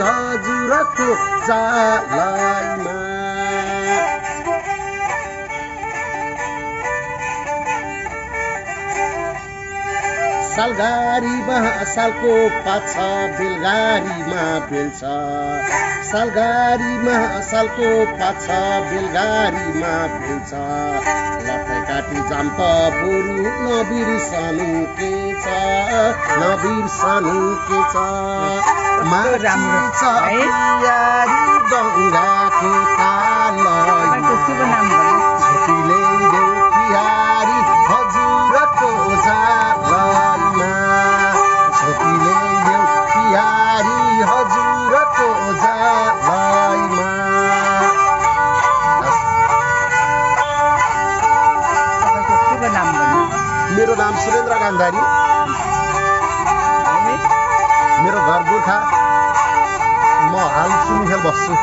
हजुरको जालैमा सालगारीमा सालको पाछा बेलगारीमा बेल्छ सालगारीमा सालको पाछा बेलगारीमा बेल्छ लट्ठै काटी जाम्प बरु नबिर्सनु के छ माछिन्छ यारी डङ्गाको तालैमा छोटीले देऊ पियारी हजुरको जालैमा छोटीले देऊ पियारी हजुरको जालैमा। मेरो नाम सुरेन्द्र गान्धारी, मेरो घर गोर्खा, म हाल सुनखेल बस्छु।